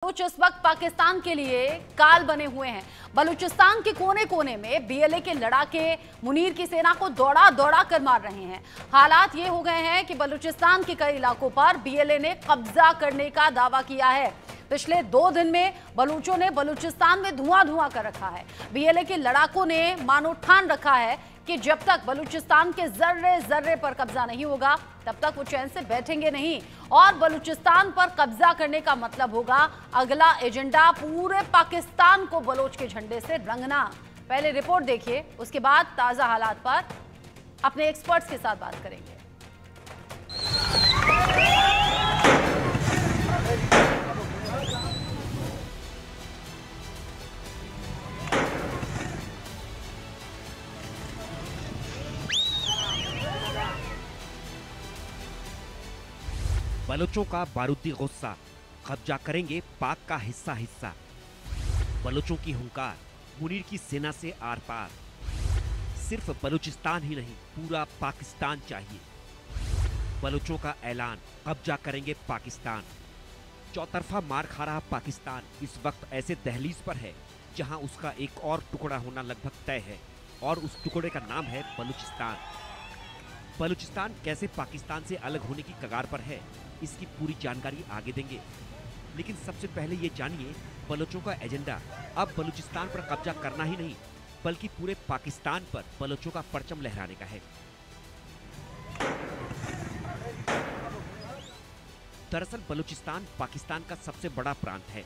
बलूच इस वक्त पाकिस्तान के लिए काल बने हुए हैं। बलूचिस्तान के कोने कोने में बीएलए के लड़ाके मुनीर की सेना को दौड़ा दौड़ा कर मार रहे हैं। हालात ये हो गए हैं कि बलूचिस्तान के कई इलाकों पर बीएलए ने कब्जा करने का दावा किया है। पिछले 2 दिन में बलूचों ने बलूचिस्तान में धुआं धुआं कर रखा है। बीएलए के लड़ाकों ने मानो ठान रखा है कि जब तक बलूचिस्तान के जर्रे जर्रे पर कब्जा नहीं होगा तब तक वो चैन से बैठेंगे नहीं। और बलूचिस्तान पर कब्जा करने का मतलब होगा अगला एजेंडा पूरे पाकिस्तान को बलोच के झंडे से रंगना। पहले रिपोर्ट देखिए, उसके बाद ताजा हालात पर अपने एक्सपर्ट्स के साथ बात करेंगे। बलोचों का बारूदी गुस्सा, कब्जा करेंगे पाक का हिस्सा हिस्सा। बलोचों की हुंकार, मुनीर की सेना से आर पार। सिर्फ बलूचिस्तान ही नहीं, पूरा पाकिस्तान चाहिए। बलोचों का ऐलान, कब्जा करेंगे पाकिस्तान। चौतरफा मार खा रहा पाकिस्तान इस वक्त ऐसे दहलीज पर है जहां उसका एक और टुकड़ा होना लगभग तय है, और उस टुकड़े का नाम है बलूचिस्तान। बलूचिस्तान कैसे पाकिस्तान से अलग होने की कगार पर है, इसकी पूरी जानकारी आगे देंगे। लेकिन सबसे पहले ये जानिए, बलोचों का एजेंडा अब बलूचिस्तान पर कब्जा करना ही नहीं, बल्कि पूरे पाकिस्तान पर बलोचों का परचम लहराने का है। दरअसल बलूचिस्तान पाकिस्तान का सबसे बड़ा प्रांत है।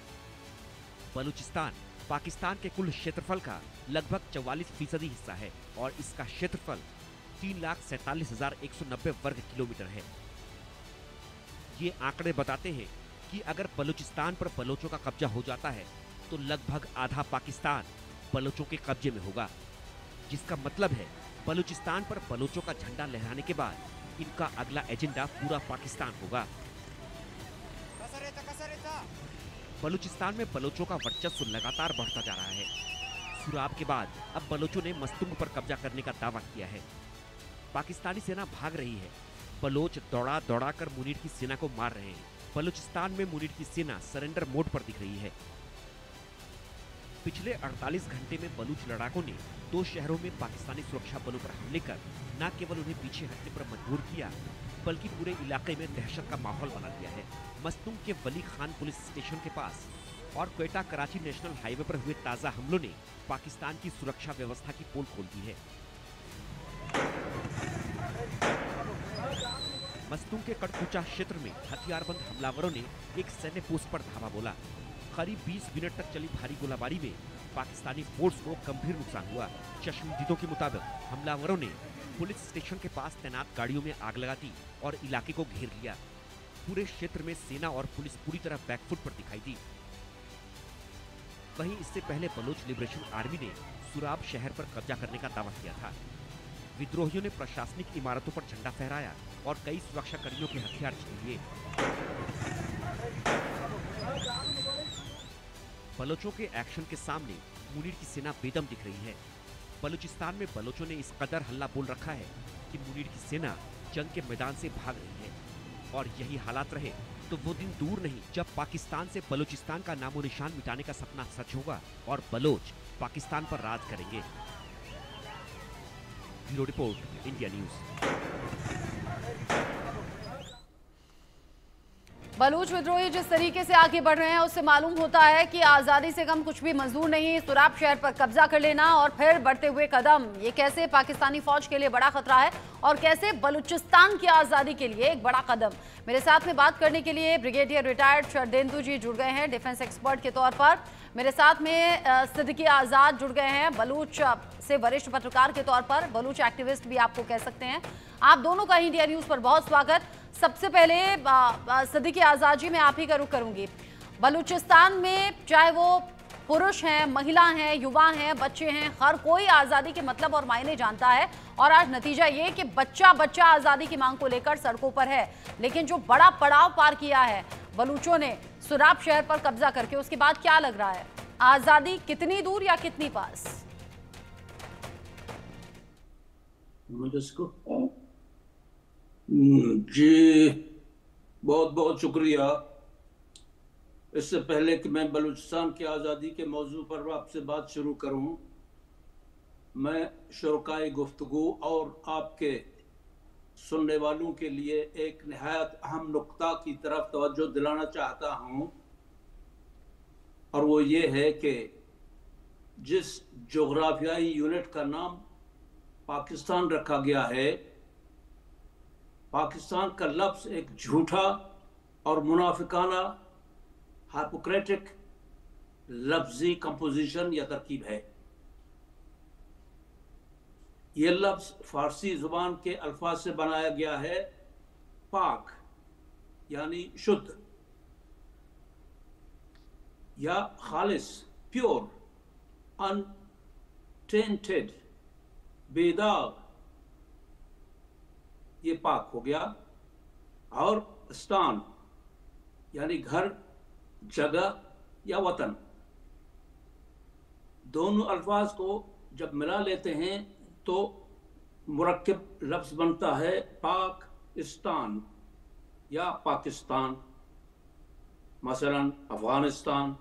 बलूचिस्तान पाकिस्तान के कुल क्षेत्रफल का लगभग 44% हिस्सा है, और इसका क्षेत्रफल 3,47,190 वर्ग किलोमीटर है। ये आंकड़े बताते हैं कि अगर बलूचिस्तान पर बलोचों का कब्जा हो जाता है तो लगभग आधा पाकिस्तान बलोचों के कब्जे में होगा, जिसका मतलब है बलूचिस्तान पर बलोचों का झंडा लहराने के बाद इनका अगला एजेंडा पूरा पाकिस्तान होगा। बलूचिस्तान में बलोचों का वर्चस्व लगातार बढ़ता जा रहा है। सुराब के बाद अब बलोचों ने मस्तुंग पर कब्जा करने का दावा किया है। पाकिस्तानी सेना भाग रही है। बलोच दौड़ा दौड़ा कर मुनीर की सेना को मार रहे हैं। बलूचिस्तान में मुनीर की सेना सरेंडर मोड पर दिख रही है। पिछले 48 घंटे में बलूच लड़ाकों ने 2 शहरों में पाकिस्तानी सुरक्षा बलों पर हमले कर न केवल उन्हें पीछे हटने पर मजबूर किया, बल्कि पूरे इलाके में दहशत का माहौल बना दिया है। मस्तुंग के वली खान पुलिस स्टेशन के पास और क्वेटा कराची नेशनल हाईवे पर हुए ताजा हमलों ने पाकिस्तान की सुरक्षा व्यवस्था की पोल खोल दी है। मस्तुंग के कड़कुचा क्षेत्र में हथियारबंद हमलावरों ने एक सैन्य पोस्ट पर धावा बोला। करीब 20 मिनट तक चली भारी गोलाबारी में पाकिस्तानी फोर्स को गंभीर नुकसान हुआ। चश्मदीदों के मुताबिक हमलावरों ने पुलिस स्टेशन के पास तैनात गाड़ियों में आग लगा दी और इलाके को घेर लिया। पूरे क्षेत्र में सेना और पुलिस पूरी तरह बैकफुट पर दिखाई दी। वहीं इससे पहले बलोच लिबरेशन आर्मी ने सुराब शहर पर कब्जा करने का दावा किया था। विद्रोहियों ने प्रशासनिक इमारतों पर झंडा फहराया और कई सुरक्षा कर्मियों के हथियार छीन लिए। बलोचों के एक्शन के सामने मुनीर की सेना बेदम दिख रही है। बलूचिस्तान में बलोचों ने इस कदर हल्ला बोल रखा है कि मुनीर की सेना जंग के मैदान से भाग रही है। और यही हालात रहे तो वो दिन दूर नहीं जब पाकिस्तान से बलूचिस्तान का नामो निशान मिटाने का सपना सच होगा और बलोच पाकिस्तान पर राज करेंगे। Bureau report, India news. Baloch विद्रोही जिस तरीके से आगे बढ़ रहे हैं उससे मालूम होता है कि आज़ादी से कम कुछ भी मंजूर नहीं। सुराब शहर पर कब्जा कर लेना और फिर बढ़ते हुए कदम, ये कैसे पाकिस्तानी फौज के लिए बड़ा खतरा है और कैसे बलूचिस्तान की आज़ादी के लिए एक बड़ा कदम। मेरे साथ में बात करने के लिए ब्रिगेडियर रिटायर्ड शरदेंदु जी जुड़ गए हैं डिफेंस एक्सपर्ट के तौर पर। मेरे साथ में सिद्दीकी आज़ाद जुड़ गए हैं बलूच से वरिष्ठ पत्रकार के तौर पर, बलूच एक्टिविस्ट भी आपको कह सकते हैं। आप दोनों का इंडिया न्यूज़ पर बहुत स्वागत। सबसे पहले सिद्दीकी आज़ाद जी, मैं आप ही का रुख करूंगी। बलूचिस्तान में चाहे वो पुरुष हैं, महिला हैं, युवा हैं, बच्चे हैं, हर कोई आज़ादी के मतलब और मायने जानता है। और आज नतीजा ये कि बच्चा बच्चा आज़ादी की मांग को लेकर सड़कों पर है। लेकिन जो बड़ा पड़ाव पार किया है बलूचों ने सुराब शहर पर कब्जा करके, उसके बाद क्या लग रहा है, आज़ादी कितनी दूर या कितनी पास? जी बहुत बहुत शुक्रिया। इससे पहले कि मैं बलूचिस्तान की आज़ादी के मौजू पर आपसे बात शुरू करूं, मैं शुरकाए गुफ्तगू और आपके सुनने वालों के लिए एक निहायत अहम नुक्ता की तरफ तवज्जो दिलाना चाहता हूं, और वो ये है कि जिस जोग्राफियाई यूनिट का नाम पाकिस्तान रखा गया है, पाकिस्तान का लफ्ज़ एक झूठा और मुनाफिकाना हाइपोक्रेटिक लफ्जी कंपोजिशन या तरकीब है। यह लफ्ज़ फारसी जुबान के अल्फाज से बनाया गया है। पाक यानी शुद्ध या खालिस, प्योर, अनटेंटेड, बेदाग, ये पाक हो गया। और स्तान यानी घर, जगह या वतन। दोनों अल्फाज को जब मिला लेते हैं तो मुरक्कब लफ्ज़ बनता है पाकिस्तान या पाकिस्तान। मसलन अफगानिस्तान,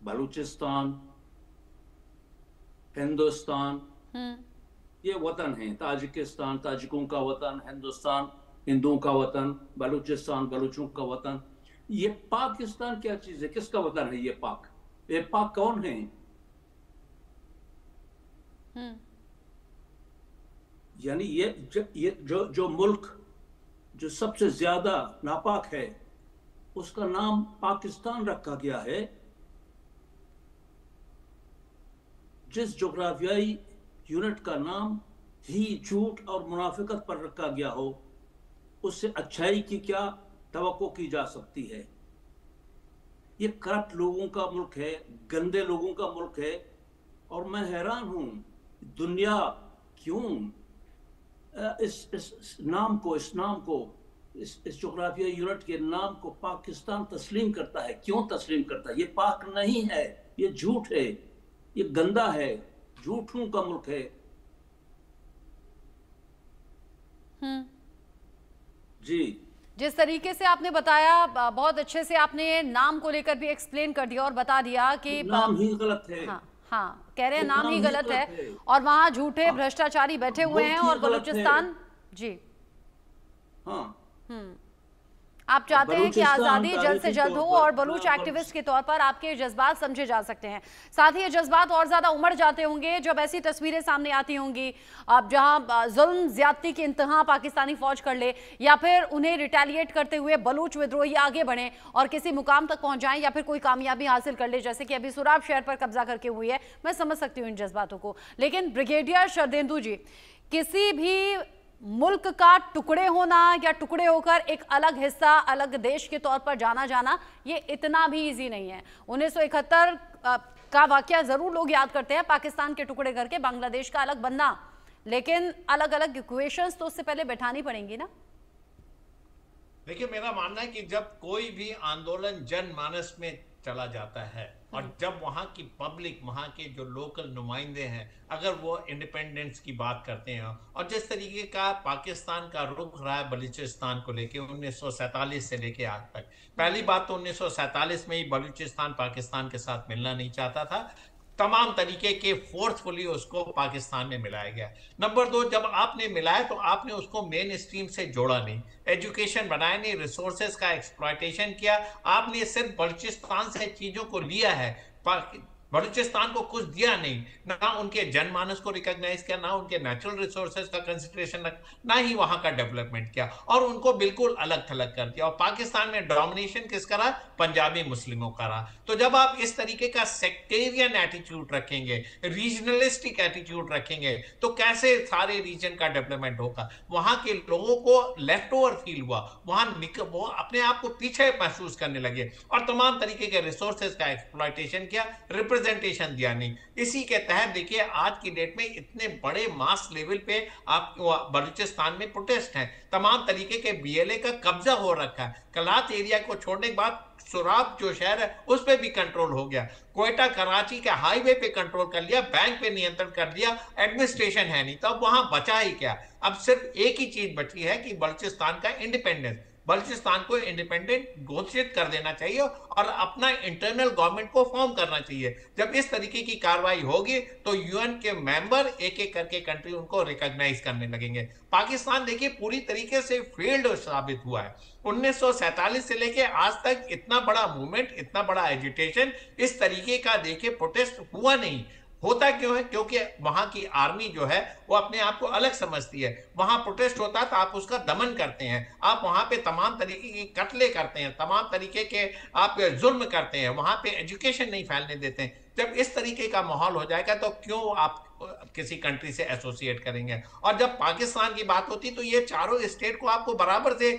बलूचिस्तान, हिंदुस्तान, ये वतन हैं। ताजिकिस्तान ताजिकों का वतन, हिंदुस्तान हिंदुओं का वतन, बलूचिस्तान बलूचों का वतन। ये पाकिस्तान क्या चीज है, किसका वतन है ये पाक? ये पाक कौन है? यानी ये जो मुल्क जो सबसे ज्यादा नापाक है, उसका नाम पाकिस्तान रखा गया है। जिस जोग्राफियाई यूनिट का नाम ही झूठ और मुनाफिकत पर रखा गया हो, उससे अच्छाई की क्या तवक्को की जा सकती है? ये करप्ट लोगों का मुल्क है, गंदे लोगों का मुल्क है। और मैं हैरान हूं, दुनिया क्यों इस नाम को, इस जोग्राफियाई यूनिट के नाम को पाकिस्तान तस्लीम करता है? क्यों तस्लीम करता है? ये पाक नहीं है, ये झूठ है, ये गंदा है, झूठों का मुल्क है। जी, जिस तरीके से आपने बताया, बहुत अच्छे से आपने नाम को लेकर भी एक्सप्लेन कर दिया और बता दिया कि नाम ही गलत है। हाँ, कह रहे हैं नाम ही गलत है और वहां झूठे भ्रष्टाचारी बैठे हुए हैं। और बलूचिस्तान, जी हाँ, आप चाहते हैं कि आज़ादी जल्द से जल्द हो और बलूच एक्टिविस्ट के तौर पर आपके जज्बात समझे जा सकते हैं। साथ ही ये जज्बात और ज़्यादा उमड़ जाते होंगे जब ऐसी तस्वीरें सामने आती होंगी अब जहां जुल्म ज्यादती की इंतहा पाकिस्तानी फौज कर ले, या फिर उन्हें रिटेलिएट करते हुए बलूच विद्रोही आगे बढ़े और किसी मुकाम तक पहुंच जाएं, या फिर कोई कामयाबी हासिल कर ले, जैसे कि अभी सुराब शहर पर कब्जा करके हुई है। मैं समझ सकती हूँ इन जज्बातों को, लेकिन ब्रिगेडियर शरदेंदु जी, किसी भी मुल्क का टुकड़े होना या टुकड़े होकर एक अलग हिस्सा, अलग देश के तौर पर जाना ये इतना भी इजी नहीं है। 1971 का वाकया जरूर लोग याद करते हैं, पाकिस्तान के टुकड़े करके बांग्लादेश का अलग बनना, लेकिन अलग अलग इक्वेशंस तो उससे पहले बैठानी पड़ेंगी ना। देखिए, मेरा मानना है कि जब कोई भी आंदोलन जनमानस में चला जाता है और जब वहाँ की पब्लिक, वहाँ के जो लोकल नुमाइंदे हैं, अगर वो इंडिपेंडेंस की बात करते हैं और जिस तरीके का पाकिस्तान का रुख रहा है बलूचिस्तान को लेके 1947 से लेके आज तक, पहली बात तो 1947 में ही बलूचिस्तान पाकिस्तान के साथ मिलना नहीं चाहता था, तमाम तरीके के फोर्सफुली उसको पाकिस्तान में मिलाया गया। नंबर 2, जब आपने मिलाया तो आपने उसको मेन स्ट्रीम से जोड़ा नहीं, एजुकेशन बनाया नहीं, रिसोर्सेज का एक्सप्लॉयटेशन किया। आपने सिर्फ बलूचिस्तान से चीजों को लिया है, बलूचिस्तान को कुछ दिया नहीं, ना उनके जनमानस को रिकॉग्नाइज किया, ना उनके नेचुरल रिसोर्सेज का कंसिडरेशन, ना ही वहां का डेवलपमेंट किया, और उनको बिल्कुल अलग थलग कर दिया। और पाकिस्तान में डोमिनेशन किसका रहा? पंजाबी मुस्लिमों का रहा। तो जब आप इस तरीके का सेक्टेरियन एटीट्यूड रखेंगे, रीजनलिस्टिक एटीट्यूड रखेंगे, तो कैसे सारे रीजन का डेवलपमेंट होगा? वहां के लोगों को लेफ्ट ओवर फील हुआ, वो अपने आप को पीछे महसूस करने लगे और तमाम तरीके के रिसोर्सेज का एक्सप्लॉयटेशन किया, रिप्रेजेंटेशन दिया नहीं। इसी के तहत देखिए आज की डेट में इतने बड़े मास लेवल पे आप बलूचिस्तान में प्रोटेस्ट हैं, तमाम तरीके के बीएलए का कब्जा हो रखा है। कलात एरिया को छोड़ने के बाद सुराब जो शहर है उस पे भी कंट्रोल हो गया, कोयटा कराची के हाईवे पे कंट्रोल कर लिया, बैंक पे नियंत्रण कर लिया, एडमिनिस्ट्रेशन है नहीं, तो अब वहां बचा ही क्या? अब सिर्फ एक ही चीज बची है कि बलूचिस्तान का इंडिपेंडेंस। बलूचिस्तान को इंडिपेंडेंट घोषित कर देना चाहिए और अपना इंटरनल गवर्नमेंट को फॉर्म करना चाहिए। जब इस तरीके की कार्रवाई होगी तो यूएन के मेंबर एक एक करके कंट्री उनको रिकॉग्नाइज करने लगेंगे। पाकिस्तान देखिए पूरी तरीके से फेल्ड साबित हुआ है। 1947 से लेके आज तक इतना बड़ा मूवमेंट, इतना बड़ा एजिटेशन, इस तरीके का देखिए प्रोटेस्ट हुआ नहीं। होता क्यों है? क्योंकि वहां की आर्मी जो है वो अपने आप को अलग समझती है। वहां प्रोटेस्ट होता है तो आप उसका दमन करते हैं, आप वहां पे तमाम तरीके की कत्ले करते हैं, तमाम तरीके के आप जुल्म करते हैं, वहां पे एजुकेशन नहीं फैलने देते हैं। जब इस तरीके का माहौल हो जाएगा तो क्यों आप किसी कंट्री से एसोसिएट करेंगे? और जब पाकिस्तान की बात होती तो ये चारों स्टेट को आपको बराबर से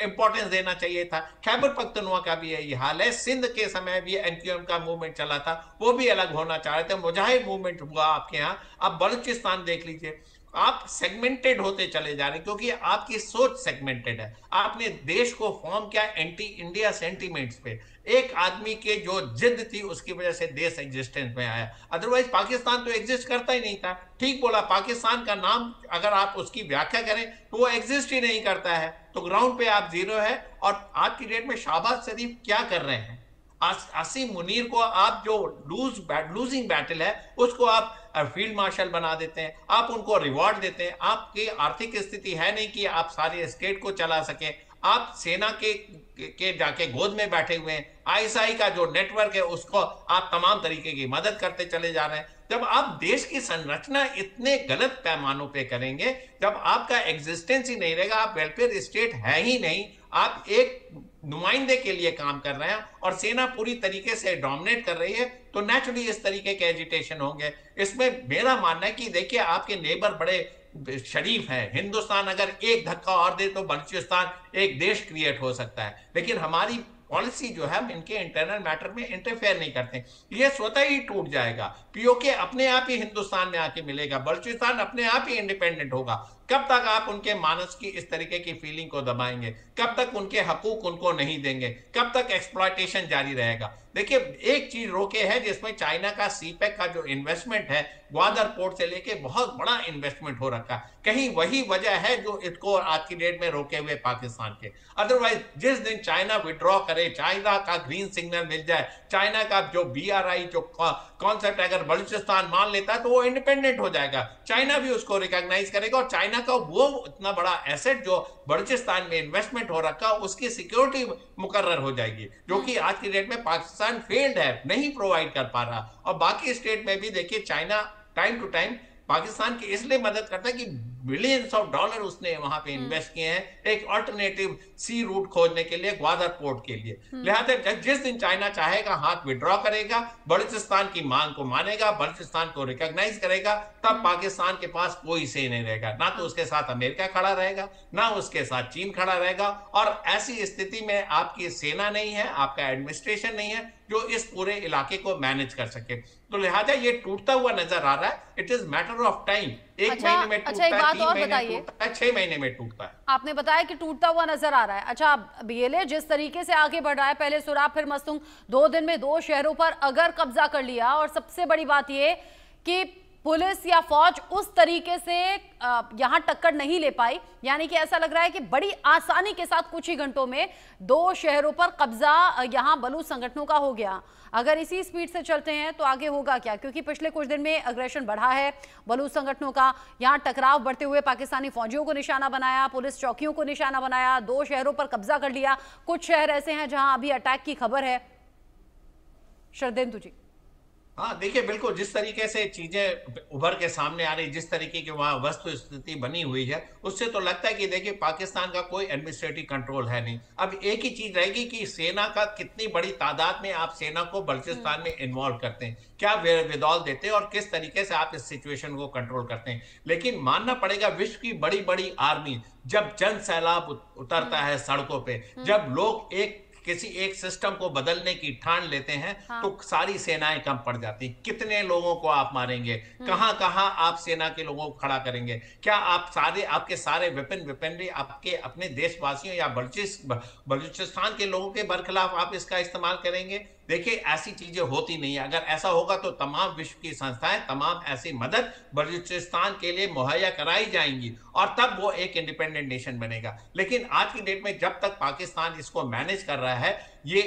इंपॉर्टेंस देना चाहिए था। खैबर पख्तूनख्वा का भी यही हाल है। सिंध के समय भी एनक्यूएम का मूवमेंट चला था, वो भी अलग होना चाह रहे थे। मुजाहिद मूवमेंट हुआ आपके यहाँ। अब बलूचिस्तान देख लीजिए, आप सेगमेंटेड होते चले जा रहे हैं क्योंकि आपकी सोच सेगमेंटेड है। आपने देश को फॉर्म किया एंटी इंडिया सेंटीमेंट्स पे। एक आदमी के जो जिद थी उसकी वजह से देश एग्जिस्टेंस में आया, अदरवाइज पाकिस्तान तो एग्जिस्ट करता ही नहीं था। ठीक बोला, पाकिस्तान का नाम अगर आप उसकी व्याख्या करें तो वो एग्जिस्ट ही नहीं करता है। तो ग्राउंड पे आप जीरो है। और आज की डेट में शहबाज शरीफ क्या कर रहे हैं? आसिम मुनीर को आप जो लूजिंग बैटल है उसको आप फील्ड मार्शल बना देते हैं, आप उनको रिवॉर्ड देते हैं। आपकी आर्थिक स्थिति है नहीं कि आप सारे स्टेट को चला सके। आप सेना के जाके गोद में बैठे हुए हैं। आईएसआई का जो नेटवर्क है उसको आप तमाम तरीके की मदद करते चले जा रहे हैं। जब आप देश की संरचना इतने गलत पैमानों पे करेंगे, जब आपका एग्जिस्टेंस ही नहीं रहेगा, आप वेलफेयर स्टेट है ही नहीं, आप एक नुमाइंदे के लिए काम कर रहे हैं और सेना पूरी तरीके से डोमिनेट कर रही है, तो नेचुरली इस तरीके के एजिटेशन होंगे। इसमें मेरा मानना है कि देखिए आपके नेबर बड़े शरीफ है। हिंदुस्तान अगर एक धक्का और दे तो बलूचिस्तान एक देश क्रिएट हो सकता है, लेकिन हमारी पॉलिसी जो है हम इनके इंटरनल मैटर में इंटरफेयर नहीं करते। ये स्वतः ही टूट जाएगा। पीओके अपने आप ही हिंदुस्तान में आके मिलेगा, बलूचिस्तान अपने आप ही इंडिपेंडेंट होगा। कब तक आप उनके मानस की इस तरीके की फीलिंग को दबाएंगे? कब तक उनके हकूक उनको नहीं देंगे? कब तक एक्सप्लॉयटेशन जारी रहेगा? देखिए एक चीज रोके है जिसमें चाइना का सीपेक का जो इन्वेस्टमेंट है, ग्वादर पोर्ट से लेके बहुत बड़ा इन्वेस्टमेंट हो रखा है। कहीं वही वजह है जो इसको आज की डेट में रोके हुए पाकिस्तान के। अदरवाइज जिस दिन चाइना विड्रॉ करे, चाइना का ग्रीन सिग्नल मिल जाए, चाइना का जो BRI जो कॉन्सेप्ट अगर बलूचिस्तान मान लेता है तो वो इंडिपेंडेंट हो जाएगा। चाइना भी उसको रिकॉग्नाइज करेगा और चाइना का वो इतना बड़ा एसेट जो बलूचिस्तान में इन्वेस्टमेंट हो रखा उसकी सिक्योरिटी मुकर्रर हो जाएगी, जो कि आज की डेट में पाकिस्तान फेल्ड है, नहीं प्रोवाइड कर पा रहा। और बाकी स्टेट में भी देखिए China time to time Pakistan की इसलिए मदद करता है कि बिलियंस ऑफ डॉलर उसने वहां पे इन्वेस्ट किए हैं एक अल्टरनेटिव सी रूट खोजने के लिए, ग्वादर पोर्ट के लिए। लिहाजा जिस दिन चाइना चाहेगा हाथ विड्रॉ करेगा, बलूचिस्तान की मांग को मानेगा, बलूचिस्तान को रिकॉग्नाइज करेगा, तब पाकिस्तान के पास कोई से नहीं रहेगा। ना तो उसके साथ अमेरिका खड़ा रहेगा, ना उसके साथ चीन खड़ा रहेगा। और ऐसी स्थिति में आपकी सेना नहीं है, आपका एडमिनिस्ट्रेशन नहीं है जो इस पूरे इलाके को मैनेज कर सके। तो लिहाजा ये टूटता हुआ नजर आ रहा है। It is matter of time. एक महीने में टूटता है, 3 महीने में टूटता है, 6 महीने में टूटता है। आपने बताया कि टूटता हुआ नजर आ रहा है। अच्छा, BLA जिस तरीके से आगे बढ़ रहा है, पहले सुराब फिर मस्तूंग, 2 दिन में 2 शहरों पर अगर कब्जा कर लिया, और सबसे बड़ी बात यह कि पुलिस या फौज उस तरीके से यहां टक्कर नहीं ले पाई, यानी कि ऐसा लग रहा है कि बड़ी आसानी के साथ कुछ ही घंटों में 2 शहरों पर कब्जा यहां बलूच संगठनों का हो गया। अगर इसी स्पीड से चलते हैं तो आगे होगा क्या? क्योंकि पिछले कुछ दिन में अग्रेशन बढ़ा है बलूच संगठनों का। यहां टकराव बढ़ते हुए पाकिस्तानी फौजियों को निशाना बनाया, पुलिस चौकियों को निशाना बनाया, 2 शहरों पर कब्जा कर लिया। कुछ शहर ऐसे हैं जहां अभी अटैक की खबर है। शरदेंदु जी। हाँ देखिए, बिल्कुल जिस तरीके से चीजें उभर के सामने आ रही, जिस तरीके की वहां वस्तु स्थिति बनी हुई है, उससे तो लगता है कि देखिए पाकिस्तान का कोई एडमिनिस्ट्रेटिव कंट्रोल है नहीं। अब एक ही चीज रहेगी कि सेना का कितनी बड़ी तादाद में आप सेना को बलूचिस्तान में इन्वॉल्व करते हैं, क्या विदौल देते हैं और किस तरीके से आप इस सिचुएशन को कंट्रोल करते हैं। लेकिन मानना पड़ेगा विश्व की बड़ी बड़ी आर्मी जब जन सैलाब उतरता है सड़कों पे, जब लोग किसी एक सिस्टम को बदलने की ठान लेते हैं, हाँ। तो सारी सेनाएं कम पड़ जाती। कितने लोगों को आप मारेंगे, कहां कहां आप सेना के लोगों को खड़ा करेंगे? क्या आप आपके सारे वेपनरी आपके अपने देशवासियों या बलूचिस्तान के लोगों के बरखिलाफ आप इसका इस्तेमाल करेंगे? देखिए ऐसी चीजें होती नहीं है। अगर ऐसा होगा तो तमाम विश्व की संस्थाएं तमाम ऐसी मदद बलूचिस्तान के लिए मुहैया कराई जाएंगी और तब वो एक इंडिपेंडेंट नेशन बनेगा। लेकिन आज की डेट में जब तक पाकिस्तान इसको मैनेज कर रहा है, ये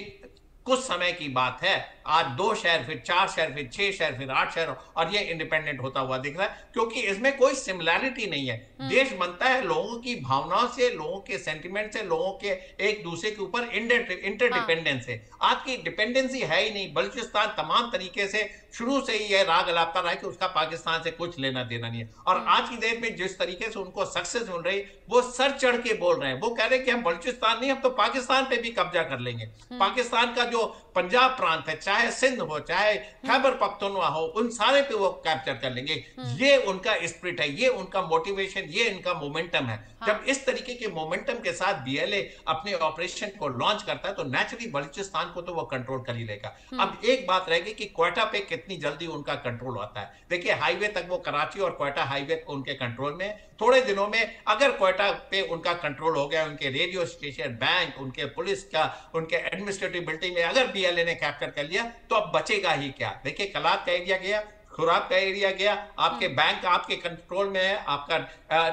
कुछ समय की बात है, आज 2 शहर, फिर 4 शहर, फिर 6 शहर, फिर 8 शहर, और ये इंडिपेंडेंट होता हुआ दिख रहा है, क्योंकि इसमें कोई सिमिलैरिटी नहीं है। देश बनता है लोगों की भावनाओं से, लोगों के सेंटिमेंट से, लोगों के एक दूसरे के ऊपर इंटरडिपेंडेंस है। आज की डिपेंडेंसी है ही नहीं। बलूचिस्तान तमाम तरीके से शुरू से ही यह राग अलापता रहा है कि उसका पाकिस्तान से कुछ लेना देना नहीं है। और आज की डेट में जिस तरीके से उनको सक्सेस मिल रही, वो सर चढ़ के बोल रहे हैं। वो कह रहे हैं कि हम बलूचिस्तान नहीं, हम तो पाकिस्तान पे भी कब्जा कर लेंगे। पाकिस्तान का जो पंजाब प्रांत है, चाहे सिंध हो, चाहे खैबर पख्तूनख्वा हो, उन सारे पे वो कैप्चर कर लेंगे। ये उनका स्पिरिट है, ये उनका मोटिवेशन, ये इनका मोमेंटम है। जब इस तरीके के मोमेंटम के साथ बीएलए अपने ऑपरेशन को लॉन्च करता है तो नेचुरली बलूचिस्तान को तो वो कंट्रोल कर ही लेगा। अब एक बात रहेगी कि क्वेटा पे कितनी जल्दी उनका कंट्रोल आता है। देखिए हाईवे तक वो कराची और क्वेटा हाईवे उनके कंट्रोल में, थोड़े दिनों में अगर क्वेटा पे उनका कंट्रोल हो गया, उनके रेडियो स्टेशन, बैंक, उनके पुलिस का, उनके एडमिनिस्ट्रेटिव बिल्डिंग में अगर बीएलए ने कैप्चर कर लिया तो अब बचेगा ही क्या। देखिए कलात का एरिया गया, खुराब का एरिया गया, आपके बैंक आपके कंट्रोल में है, आपका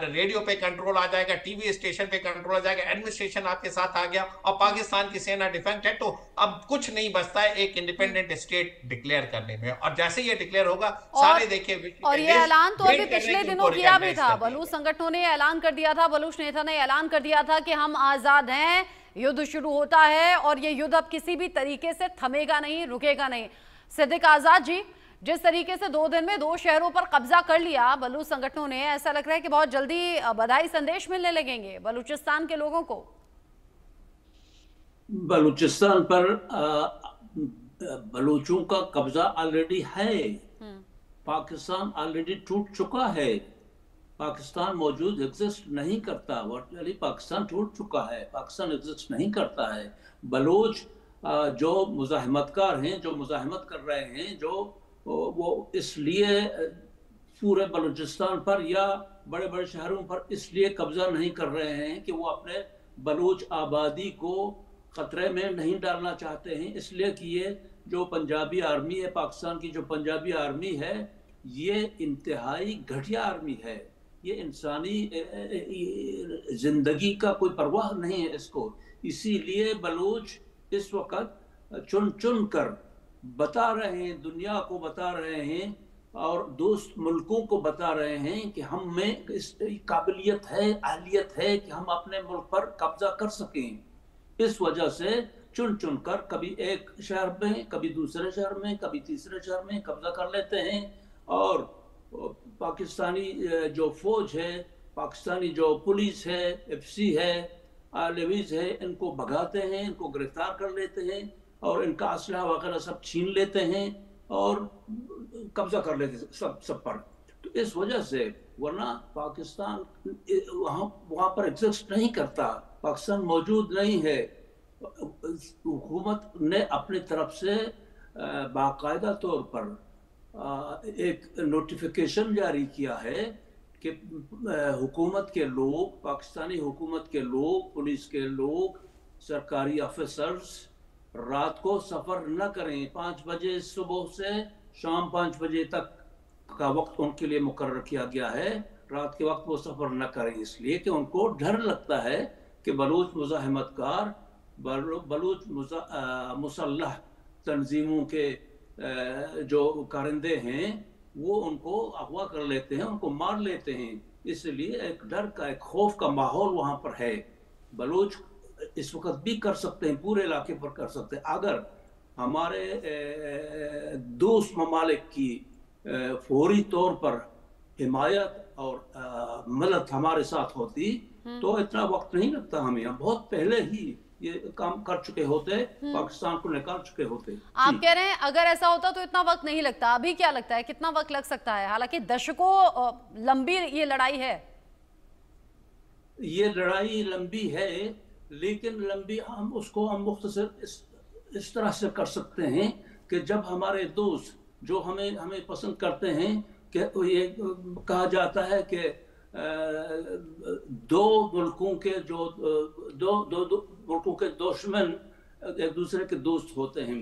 रेडियो पे कंट्रोल आ जाएगा, टीवी स्टेशन पे कंट्रोल आ जाएगा, एडमिनिस्ट्रेशन आपके साथ आ गया, और पाकिस्तान की सेना डिफेंस है। तो अब कुछ नहीं बचता है एक इंडिपेंडेंट स्टेट डिक्लेयर करने में। और जैसे ये डिक्लेयर होगा, सारे देखिए, और ये ऐलान तो अभी पिछले दिनों किया भी था, बलूच संगठनों ने ऐलान कर दिया था, बलूच नेता ने ऐलान कर दिया था कि हम आजाद हैं, युद्ध शुरू होता है और ये युद्ध अब किसी भी तरीके से थमेगा नहीं, रुकेगा नहीं। सिद्दीक आजाद जी, जिस तरीके से 2 दिन में 2 शहरों पर कब्जा कर लिया बलूच संगठनों ने, ऐसा लग रहा है कि बहुत जल्दी बधाई संदेश मिलने लगेंगे बलूचिस्तान के लोगों को। बलूचिस्तान पर बलूचों का कब्जा ऑलरेडी है। पाकिस्तान ऑलरेडी टूट चुका है। पाकिस्तान मौजूद एग्जिस्ट नहीं करता। वर्चुअली पाकिस्तान टूट चुका है, पाकिस्तान एग्जिस्ट नहीं करता है। बलोच जो मुजाहिमतकार हैं, जो मुजाहिमत कर रहे हैं, जो वो इसलिए पूरे बलूचिस्तान पर या बड़े बड़े शहरों पर इसलिए कब्जा नहीं कर रहे हैं कि वो अपने बलूच आबादी को खतरे में नहीं डालना चाहते हैं। इसलिए कि ये जो पंजाबी आर्मी है, पाकिस्तान की जो पंजाबी आर्मी है, ये इंतहाई घटिया आर्मी है। ये इंसानी जिंदगी का कोई परवाह नहीं है इसको। इसीलिए बलूच इस वक्त चुन चुन कर बता रहे हैं, दुनिया को बता रहे हैं और दोस्त मुल्कों को बता रहे हैं कि हम में इस काबिलियत है, अहलियत है कि हम अपने मुल्क पर कब्जा कर सकें। इस वजह से चुन चुन कर कभी एक शहर में, कभी दूसरे शहर में, कभी तीसरे शहर में कब्जा कर लेते हैं। और पाकिस्तानी जो फौज है, पाकिस्तानी जो पुलिस है, एफसी है, लेवीज है, इनको भगाते हैं, इनको गिरफ्तार कर लेते हैं और इनका असलहा वगैरह सब छीन लेते हैं और कब्जा कर लेते हैं सब पर। तो इस वजह से, वरना पाकिस्तान वहाँ पर एग्जिस्ट नहीं करता, पाकिस्तान मौजूद नहीं है। हुकूमत ने अपनी तरफ से बाकायदा तौर पर एक नोटिफिकेशन जारी किया है कि हुकूमत के लोग, पाकिस्तानी हुकूमत के लोग, पुलिस के लोग, सरकारी ऑफिसर्स रात को सफ़र न करें। 5 बजे सुबह से शाम 5 बजे तक का वक्त उनके लिए मुकर्रर किया गया है। रात के वक्त वो सफ़र न करें, इसलिए कि उनको डर लगता है कि बलूच मुजाहिमतकार, बलूच मुसल्लह तंजीमों के जो कारिंदे हैं, वो उनको अगवा कर लेते हैं, उनको मार लेते हैं। इसलिए एक डर का, एक खौफ का माहौल वहाँ पर है। बलूच इस वक्त भी कर सकते हैं, पूरे इलाके पर कर सकते हैं। अगर हमारे दोस्त ममालिक की फौरी तौर पर हिमायत और मदद हमारे साथ होती तो इतना वक्त नहीं लगता हमें। हम बहुत पहले ही ये काम कर चुके होते, पाकिस्तान को निकाल चुके होते। आप कह रहे हैं अगर ऐसा होता तो इतना वक्त नहीं लगता। अभी क्या लगता है कितना वक्त लग सकता है? हालांकि दशकों लंबी ये लड़ाई है। ये लड़ाई लंबी है, लेकिन लंबी हम मुख्तसर इस तरह से कर सकते हैं कि जब हमारे दोस्त जो हमें पसंद करते हैं, कि ये कहा जाता है कि दो मुल्कों के मुल्कों के दुश्मन एक दूसरे के दोस्त होते हैं।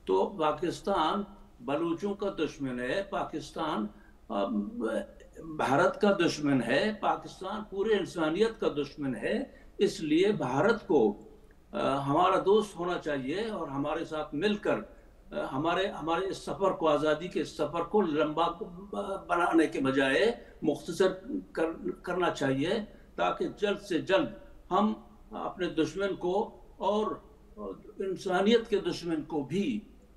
तो पाकिस्तान बलूचों का दुश्मन है, पाकिस्तान भारत का दुश्मन है, पाकिस्तान पूरे इंसानियत का दुश्मन है। इसलिए भारत को हमारा दोस्त होना चाहिए और हमारे साथ मिलकर हमारे इस सफ़र को, आज़ादी के सफ़र को लंबा बनाने के बजाय मुख्तसर करना चाहिए, ताकि जल्द से जल्द हम अपने दुश्मन को और इंसानियत के दुश्मन को भी,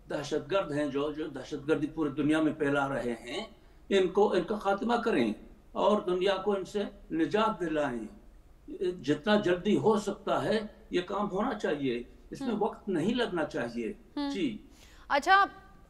दहशतगर्द हैं जो दहशतगर्दी पूरी दुनिया में फैला रहे हैं, इनका खात्मा करें और दुनिया को इनसे निजात दिलाएं। जितना जल्दी हो सकता है ये काम होना चाहिए, इसमें वक्त नहीं लगना चाहिए। जी अच्छा,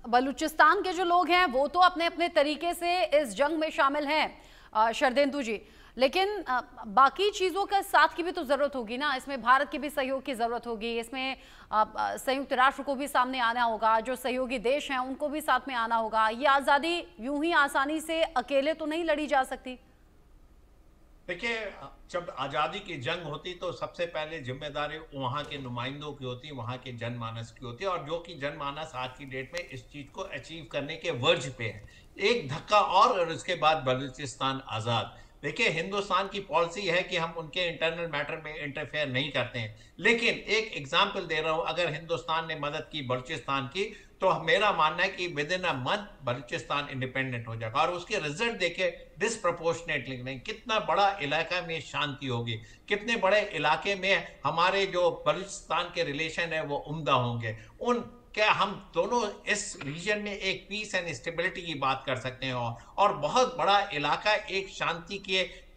बलूचिस्तान के जो लोग हैं वो तो अपने अपने तरीके से इस जंग में शामिल हैं शरदेंदु जी, लेकिन बाकी चीज़ों का साथ की भी तो ज़रूरत होगी ना। इसमें भारत की भी सहयोग की ज़रूरत होगी, इसमें संयुक्त राष्ट्र को भी सामने आना होगा, जो सहयोगी देश हैं उनको भी साथ में आना होगा। ये आज़ादी यूं ही आसानी से अकेले तो नहीं लड़ी जा सकती। देखिए, जब आज़ादी की जंग होती तो सबसे पहले जिम्मेदारी वहाँ के नुमाइंदों की होती, वहाँ के जनमानस की होती, और जो कि जनमानस आज की डेट में इस चीज़ को अचीव करने के वर्ज पे है। एक धक्का और उसके बाद बलूचिस्तान आज़ाद। देखिए, हिंदुस्तान की पॉलिसी है कि हम उनके इंटरनल मैटर में इंटरफेयर नहीं करते हैं, लेकिन एक एग्जाम्पल दे रहा हूँ, अगर हिंदुस्तान ने मदद की बलूचिस्तान की तो मेरा मानना है कि with in a month Balochistan independent हो जाएगा। और उसके रिजल्ट देखे डिस्प्रपोर्शनेटली नहीं, कितना बड़ा इलाका में शांति होगी, कितने बड़े इलाके में हमारे जो बलूचिस्तान के रिलेशन है वो उम्दा होंगे। क्या हम दोनों इस रीजन में एक पीस एंड स्टेबिलिटी की बात कर सकते हैं, और बहुत बड़ा इलाका एक शांति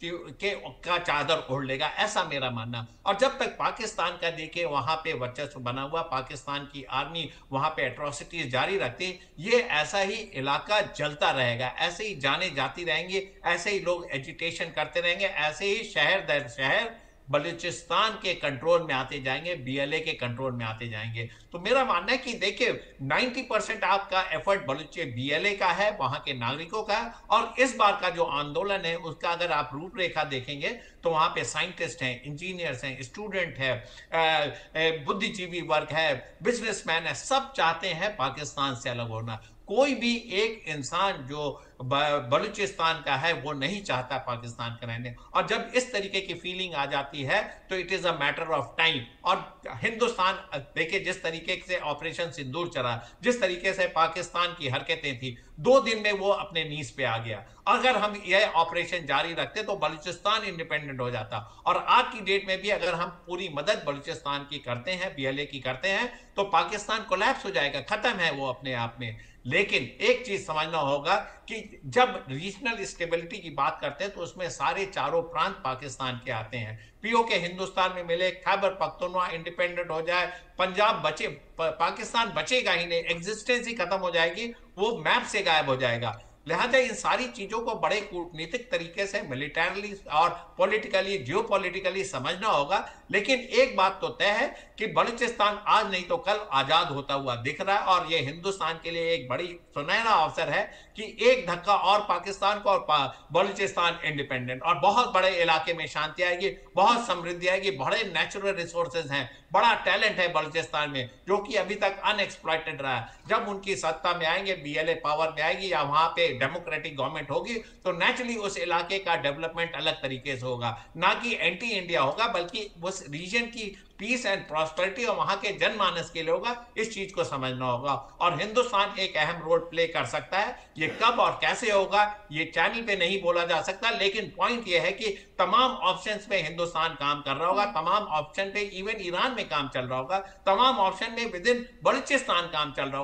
का चादर ओढ़ लेगा, ऐसा मेरा मानना। और जब तक पाकिस्तान का देखे वहां पे वर्चस्व बना हुआ, पाकिस्तान की आर्मी वहां पे एट्रोसिटीज जारी रखती, ये ऐसा ही इलाका जलता रहेगा, ऐसे ही जाने जाती रहेंगी, ऐसे ही लोग एजिटेशन करते रहेंगे, ऐसे ही शहर दर शहर बलूचिस्तान के कंट्रोल में आते जाएंगे, बीएलए के कंट्रोल में आते जाएंगे। तो मेरा मानना है कि देखिए 90% आपका एफर्ट बलूच बीएलए का है, वहां के नागरिकों का है, और इस बार का जो आंदोलन है उसका अगर आप रूपरेखा देखेंगे तो वहां पे साइंटिस्ट हैं, इंजीनियर्स हैं, स्टूडेंट है, बुद्धिजीवी वर्ग है, बिजनेसमैन है, सब चाहते हैं पाकिस्तान से अलग होना। कोई भी एक इंसान जो बलूचिस्तान का है वो नहीं चाहता पाकिस्तान का रहने। और जब इस तरीके की फीलिंग आ जाती है तो it is a matter of time. और हिंदुस्तान देखिए जिस तरीके से ऑपरेशन सिंदूर चला, जिस तरीके से पाकिस्तान की हरकतें थी, 2 दिन में वो अपने नीज पे आ गया। अगर हम यह ऑपरेशन जारी रखते तो बलूचिस्तान इंडिपेंडेंट हो जाता। और आज की डेट में भी अगर हम पूरी मदद बलूचिस्तान की करते हैं, बीएलए की करते हैं, तो पाकिस्तान कोलैप्स हो जाएगा, खत्म है वो अपने आप में। लेकिन एक चीज समझना होगा कि जब रीजनल स्टेबिलिटी की बात करते हैं तो उसमें सारे चारों प्रांत पाकिस्तान के आते हैं। पीओके हिंदुस्तान में मिले, खैबर पख्तूनख्वा इंडिपेंडेंट हो जाए, पंजाब बचे, पाकिस्तान बचेगा ही नहीं, एग्जिस्टेंस ही खत्म हो जाएगी, वो मैप से गायब हो जाएगा। लिहाजा इन सारी चीजों को बड़े कूटनीतिक तरीके से मिलिटरली और पॉलिटिकली, जियोपॉलिटिकली समझना होगा। लेकिन एक बात तो तय है कि बलूचिस्तान आज नहीं तो कल आजाद होता हुआ दिख रहा है, और यह हिंदुस्तान के लिए एक बड़ी सुनहरा अवसर है कि एक धक्का और पाकिस्तान को, और बलूचिस्तान इंडिपेंडेंट, और बहुत बड़े इलाके में शांति आएगी, बहुत समृद्धि आएगी, बड़े नेचुरल रिसोर्सेज हैं, बड़ा टैलेंट है बलूचिस्तान में जो कि अभी तक अनएक्सप्लॉइटेड रहा है। जब उनकी सत्ता में आएंगे, बीएलए पावर में आएगी या वहां पे डेमोक्रेटिक गवर्नमेंट होगी, तो नेचुरली उस इलाके का डेवलपमेंट अलग तरीके से होगा, ना कि एंटी इंडिया होगा, बल्कि उस रीजन की पीस एंड प्रॉस्पेरिटी और वहां के जनमानस के लिए होगा। इस चीज को समझना होगा, और हिंदुस्तान एक अहम रोल प्ले कर सकता है। ये कब और कैसे होगा ये चैनल पे नहीं बोला जा सकता, लेकिन पॉइंट ये है कि तमाम ऑप्शंस पे हिंदुस्तान काम कर रहा होगा, तमाम ऑप्शन पे इवन ईरान में काम चल रहा होगा, तमाम ऑप्शन में विद इन बलूचिस्तान काम चल रहा होगा।